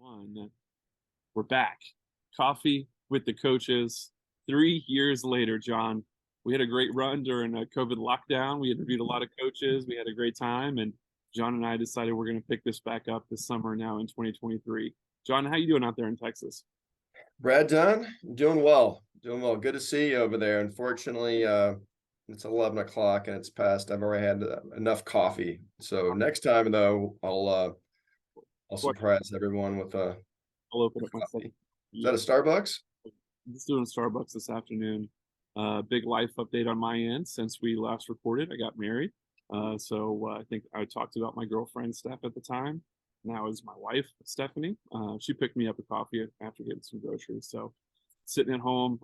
On. We're back. Coffee with the coaches. 3 years later, John. We had a great run during a COVID lockdown. We interviewed a lot of coaches. We had a great time, and John and I decided we're going to pick this back up this summer now in 2023. John, how you doing out there in Texas? Brad Dunn, doing well. Doing well. Good to see you over there. Unfortunately, it's 11 o'clock and it's past. I've already had enough coffee. So next time though, I'll surprise everyone with a I'll open up my coffee. Is Yeah, that a Starbucks? just doing Starbucks this afternoon. Big life update on my end since we last recorded. I got married. So I think I talked about my girlfriend Steph at the time. Now is my wife Stephanie. She picked me up a coffee after getting some groceries. So sitting at home,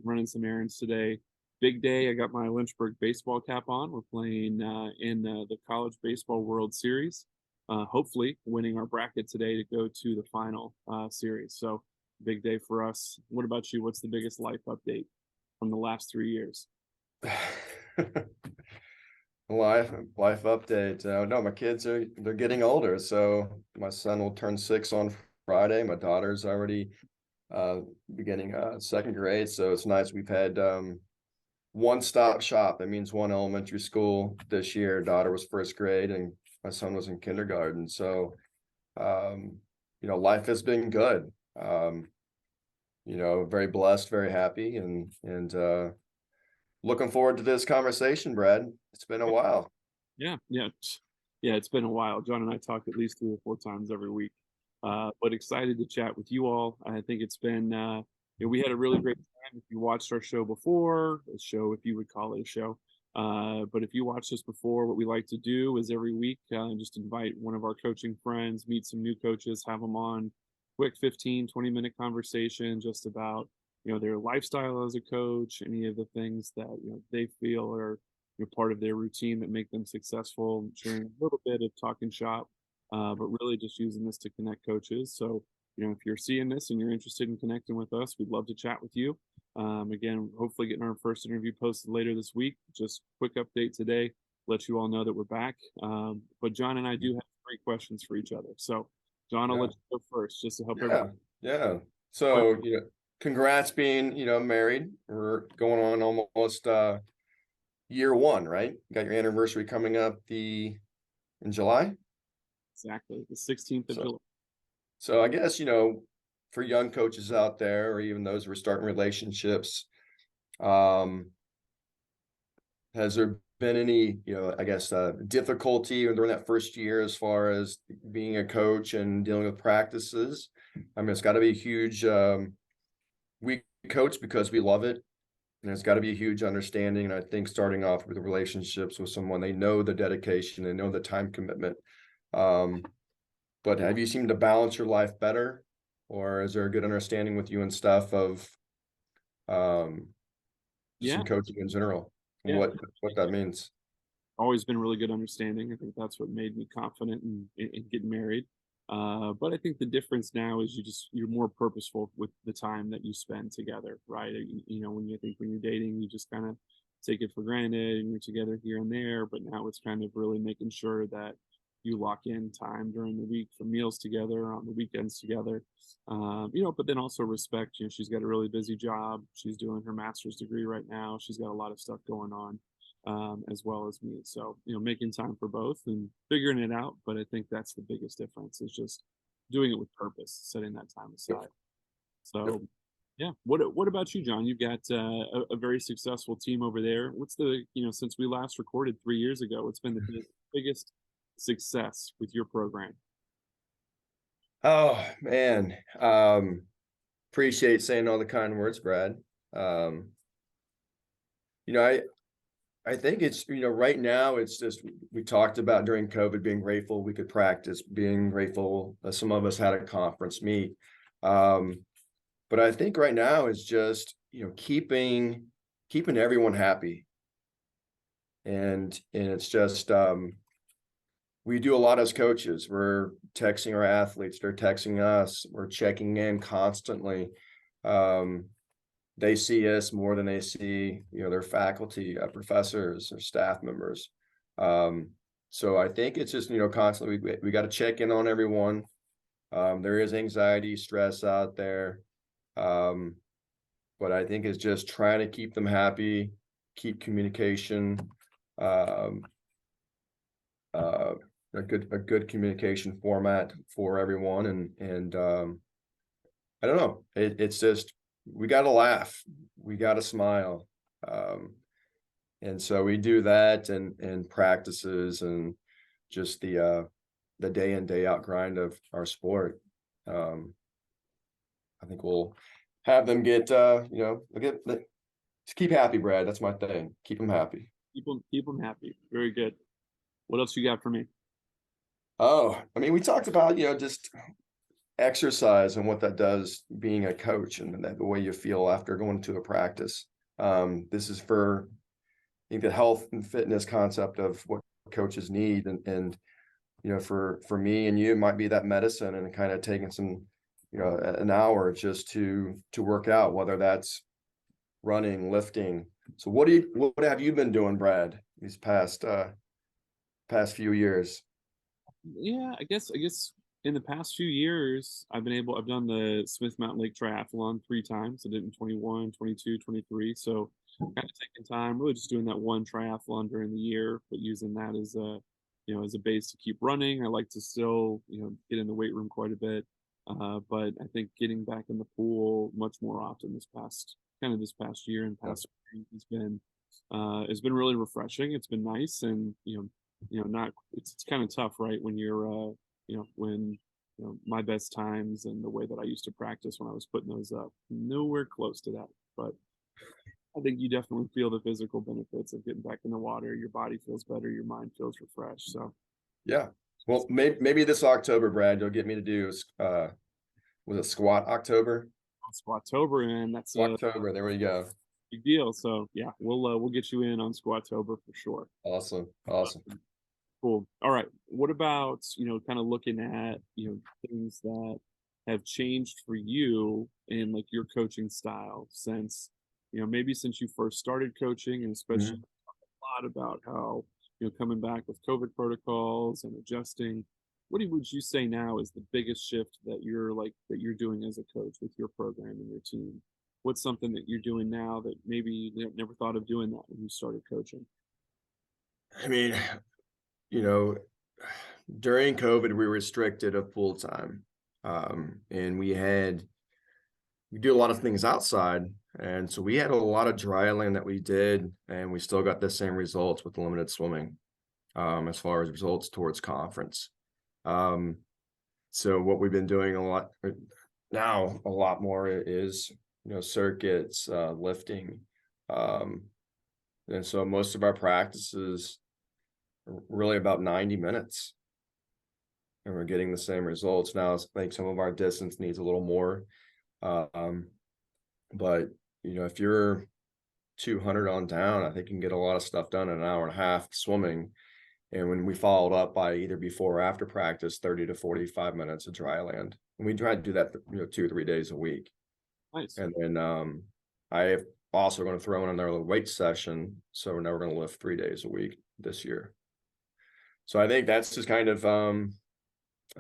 running some errands today. Big day. I got my Lynchburg baseball cap on. We're playing in the College Baseball World Series. Hopefully winning our bracket today to go to the final series. So big day for us. What about you? What's the biggest life update from the last 3 years? Life update. No, my kids they're getting older. So my son will turn 6 on Friday. My daughter's already beginning second grade. So it's nice. We've had one-stop shop. That means one elementary school this year. Daughter was first grade and my son was in kindergarten. So life has been good. Very blessed, very happy, and looking forward to this conversation, Brad. It's been a while. Yeah. It's been a while. John and I talk at least 3 or 4 times every week. But excited to chat with you all. I think it's been we had a really great time. If you watched our show before, a show, if you would call it a show. But if you watched us before, what we like to do is every week just invite one of our coaching friends, meet some new coaches, have them on, quick 15-20 minute conversation just about their lifestyle as a coach, any of the things that they feel are part of their routine that make them successful, sharing a little bit of talking shop, but really just using this to connect coaches. So if you're seeing this and you're interested in connecting with us, we'd love to chat with you. Again, hopefully getting our first interview posted later this week. Just quick update today, let you all know that we're back. But John and I do have 3 questions for each other. So John, I'll let you go first just to help everyone. Yeah. So, congrats being, married. We're going on almost year one, right? You got your anniversary coming up in July. Exactly. The 16th of July. So I guess, for young coaches out there, or even those who are starting relationships, has there been any, difficulty during that first year as far as being a coach and dealing with practices? I mean, it's got to be a huge, we coach because we love it. And there's got to be a huge understanding. And I think starting off with relationships with someone, they know the dedication, they know the time commitment. But have you seemed to balance your life better? Or is there a good understanding with you and stuff of just in coaching in general and what that means? Always been really good understanding. I think that's what made me confident in getting married. But I think the difference now is you're more purposeful with the time that you spend together, right? When you're dating, you just kind of take it for granted and you're together here and there. But now it's kind of really making sure that you lock in time during the week for meals together, on the weekends together. But then also respect. She's got a really busy job. She's doing her master's degree right now. She's got a lot of stuff going on. As well as me. So, making time for both and figuring it out. But I think that's the biggest difference is just doing it with purpose, setting that time aside. So, yeah. What about you, John? You've got a very successful team over there. What's since we last recorded 3 years ago, what's been the biggest success with your program? Oh, man. Appreciate saying all the kind words, Brad. I think it's, right now it's just, we talked about during COVID being grateful we could practice, being grateful that some of us had a conference meet. But I think right now it's just, keeping everyone happy. And it's just, we do a lot as coaches. We're texting our athletes, they're texting us, we're checking in constantly. They see us more than they see, their faculty, professors or staff members. So I think it's just, constantly, we got to check in on everyone. There is anxiety, stress out there. But I think it's just trying to keep them happy, keep communication, um, uh, a good communication format for everyone. And I don't know, it's just, we got to laugh, we got to smile. And so we do that and practices and just the day in, day out grind of our sport. I think we'll have them get, just keep happy, Brad. That's my thing. Keep them happy. Keep them happy. Very good. What else you got for me? Oh, I mean, we talked about, just exercise and what that does being a coach and that the way you feel after going to a practice. This is for, I think, the health and fitness concept of what coaches need. And for me and you, it might be that medicine and kind of taking some, an hour just to work out, whether that's running, lifting. So what have you been doing, Brad, these past few years? Yeah, I guess in the past few years, I've done the Smith Mountain Lake Triathlon 3 times. I did it in 21, 22, 23. So kind of taking time, really just doing that one triathlon during the year, but using that as a, as a base to keep running. I like to still, get in the weight room quite a bit. But I think getting back in the pool much more often this past year and past week has been really refreshing. It's been nice, and not it's kind of tough, right? When you're when my best times and the way that I used to practice when I was putting those up, nowhere close to that. But I think you definitely feel the physical benefits of getting back in the water. Your body feels better, your mind feels refreshed. So Yeah. Well, maybe this October, Brad, you'll get me to do was it Squat October? Squattober, and that's a October, there we go. big deal. So yeah, we'll get you in on Squattober for sure. Awesome. Cool. All right. What about, kind of looking at, things that have changed for you in like your coaching style since, maybe since you first started coaching, and especially Mhm. a lot about how, coming back with COVID protocols and adjusting. Would you say now is the biggest shift that you're doing as a coach with your program and your team? What's something that you're doing now that maybe you never thought of doing that when you started coaching? I mean, you know, during COVID, we were restricted of pool time. And we do a lot of things outside. And so we had a lot of dry land that we did, and we still got the same results with limited swimming, as far as results towards conference. Um, so what we've been doing a lot now, a lot more is, circuits, lifting. Um, and so most of our practices are really about 90 minutes, and we're getting the same results. Now, I think some of our distance needs a little more. Um, but if you're 200 on down, I think you can get a lot of stuff done in an hour and a half swimming. And when we followed up by either before or after practice, 30 to 45 minutes of dry land. And we try to do that, 2 or 3 days a week. Nice. And then I have also going to throw in another weight session. So we're never going to lift 3 days a week this year. So I think that's just kind of, and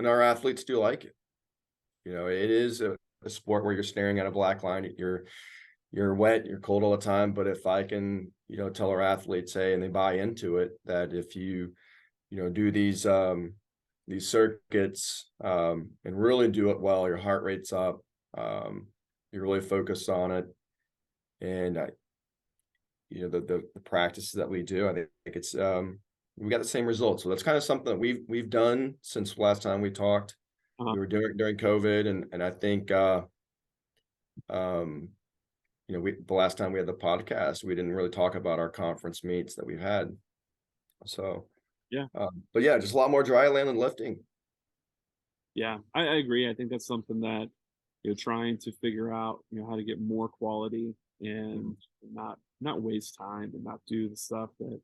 our athletes do like it. It is a sport where you're staring at a black line. You're wet, you're cold all the time. But if I can, tell our athletes, hey, and they buy into it, that if you, do these circuits, and really do it well, your heart rate's up, you really focus on it. And the practices that we do, I think it's, we got the same results. So that's kind of something that we've done since last time we talked. Uh-huh. We were doing it during COVID, and I think the last time we had the podcast, we didn't really talk about our conference meets that we've had. So Yeah. but yeah, just a lot more dry land and lifting. Yeah, I agree. I think that's something that trying to figure out how to get more quality and not waste time and not do the stuff that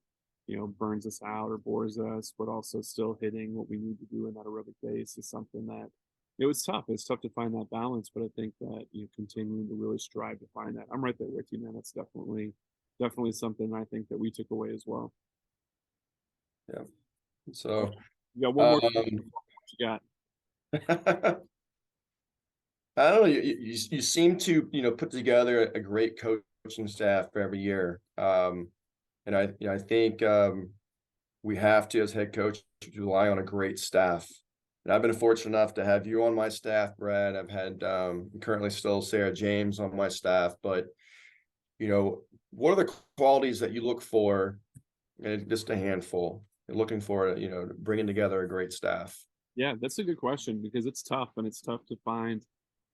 burns us out or bores us, but also still hitting what we need to do in that aerobic base is something that it was tough. It's tough to find that balance, but I think that continuing to really strive to find that. I'm right there with you, man. That's definitely something I think that we took away as well. Yeah. So You got one more. um, What you got? I don't know. You seem to, put together a great coaching staff for every year. And I think we have to, as head coach, rely on a great staff. And I've been fortunate enough to have you on my staff, Brad. I've had currently still Sarah James on my staff, but what are the qualities that you look for? And just a handful. You're looking for, bringing together a great staff. Yeah, that's a good question because it's tough, and it's tough to find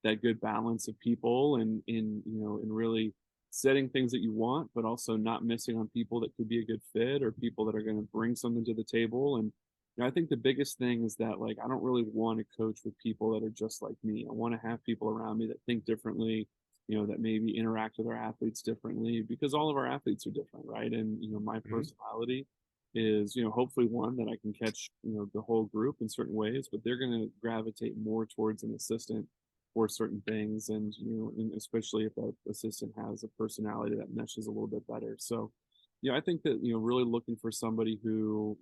that good balance of people and in really setting things that you want, but also not missing on people that could be a good fit or people that are going to bring something to the table. And I think the biggest thing is that, like, I don't really want to coach with people that are just like me. I want to have people around me that think differently, that maybe interact with our athletes differently, because all of our athletes are different, right? And my personality is, hopefully one that I can catch, the whole group in certain ways, but they're going to gravitate more towards an assistant for certain things. And, and especially if that assistant has a personality that meshes a little bit better. So, I think that, really looking for somebody who,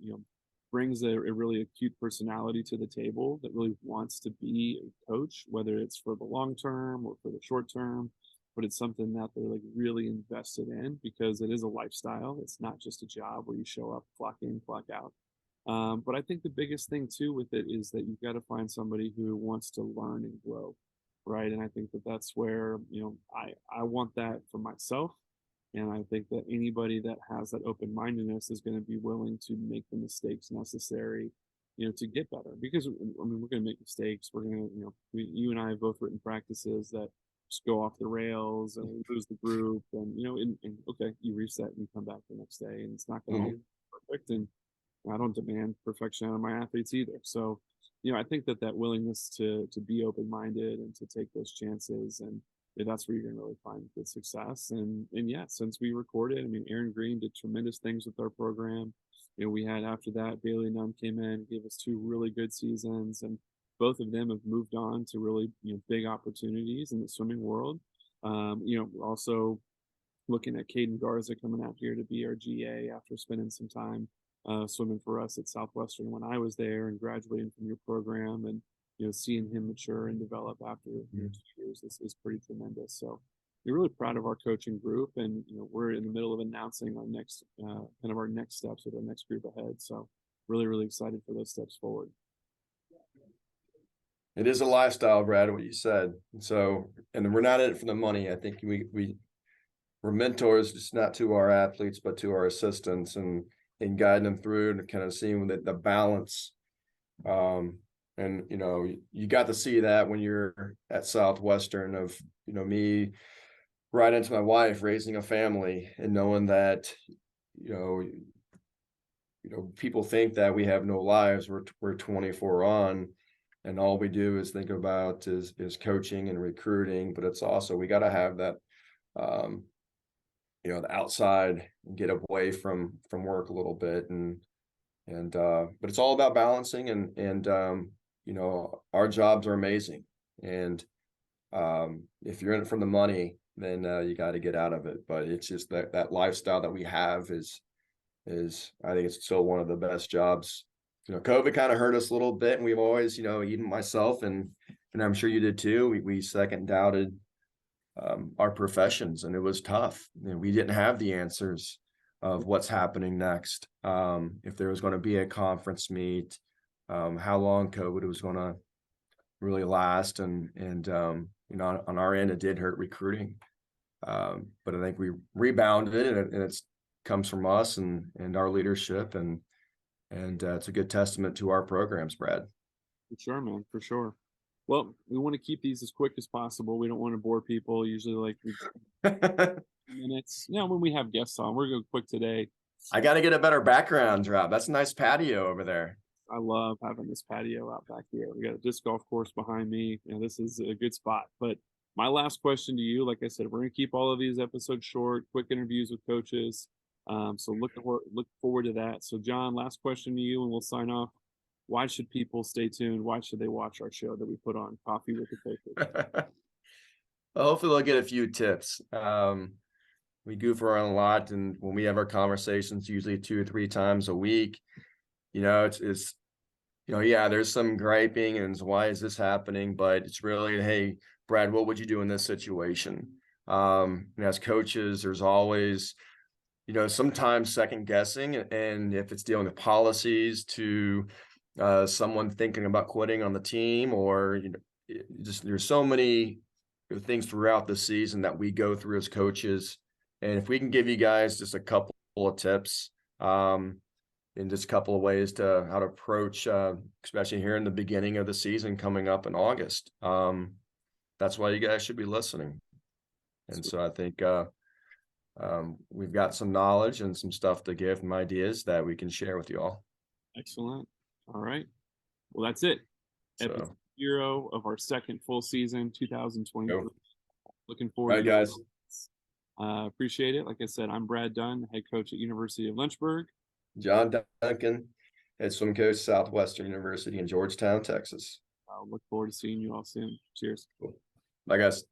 brings a really acute personality to the table, that really wants to be a coach, whether it's for the long term or for the short term, but it's something that they're like really invested in, because it is a lifestyle. It's not just a job where you show up, clock in, clock out. But I think the biggest thing too with it is that you've got to find somebody who wants to learn and grow, right? And I think that that's where, I want that for myself. And I think that anybody that has that open mindedness is going to be willing to make the mistakes necessary, to get better. Because I mean, we're going to make mistakes. We're going to, you and I have both written practices that just go off the rails and we lose the group. And and okay, you reset and you come back the next day, and it's not going to be perfect. And I don't demand perfection out of my athletes either. So, I think that willingness to be open minded and to take those chances, and that's where you're going to really find good success. And yeah, since we recorded, I mean, Aaron Green did tremendous things with our program. We had, after that, Bailey Nunn came in, gave us 2 really good seasons, and both of them have moved on to really, big opportunities in the swimming world. Also looking at Caden Garza coming out here to be our GA after spending some time swimming for us at Southwestern when I was there, and graduating from your program, and seeing him mature and develop after 2 years is pretty tremendous. So we're really proud of our coaching group, and we're in the middle of announcing our next kind of our next steps with our next group ahead. So really excited for those steps forward. It is a lifestyle, Brad, what you said. So, and we're not in it for the money. I think we're mentors, just not to our athletes, but to our assistants, and guiding them through and kind of seeing the balance. And you got to see that when you're at Southwestern, of me right into my wife, raising a family, and knowing that people think that we have no lives. We're 24 on, and all we do is think about is coaching and recruiting. But it's also, we got to have that the outside, and get away from work a little bit, but it's all about balancing, and our jobs are amazing, and if you're in it for the money, then you got to get out of it. But it's just that lifestyle that we have is I think it's still one of the best jobs. COVID kind of hurt us a little bit, and we've always, even myself, and I'm sure you did too, we second doubted our professions, and it was tough. We didn't have the answers of what's happening next, if there was going to be a conference meet, how long COVID was going to really last, and on our end, it did hurt recruiting, but I think we rebounded, and it's comes from us and our leadership, and it's a good testament to our programs, Brad. For sure, man, for sure. Well, we want to keep these as quick as possible. We don't want to bore people. Usually, like minutes. When we have guests on, we're going quick today. I got to get a better background drop. That's a nice patio over there. I love having this patio out back here. We got a disc golf course behind me. This is a good spot. But my last question to you, like I said, we're going to keep all of these episodes short, quick interviews with coaches. So look forward to that. So John, last question to you, and we'll sign off. Why should people stay tuned? Why should they watch our show that we put on, Coffee with the Coaches? Well, hopefully they'll get a few tips. We goof around a lot, and when we have our conversations, usually 2 or 3 times a week, it's yeah, there's some griping and why is this happening? But it's really, hey, Brad, what would you do in this situation? And as coaches, there's always, sometimes second guessing, and if it's dealing with policies to someone thinking about quitting on the team, or just there's so many things throughout the season that we go through as coaches. And if we can give you guys just a couple of tips, in just a couple of ways to how to approach, especially here in the beginning of the season coming up in August. That's why you guys should be listening. And so I think we've got some knowledge and some stuff to give, some ideas that we can share with you all. Excellent. All right. Well, that's it. Episode So, 0 of our second full season, 2023. Go. Looking all forward right, to it. guys. Appreciate it. Like I said, I'm Brad Dunn, head coach at University of Lynchburg. John Duncan, head swim coach, Southwestern University in Georgetown, Texas. I'll look forward to seeing you all soon. Cheers. Cool. Bye, guys.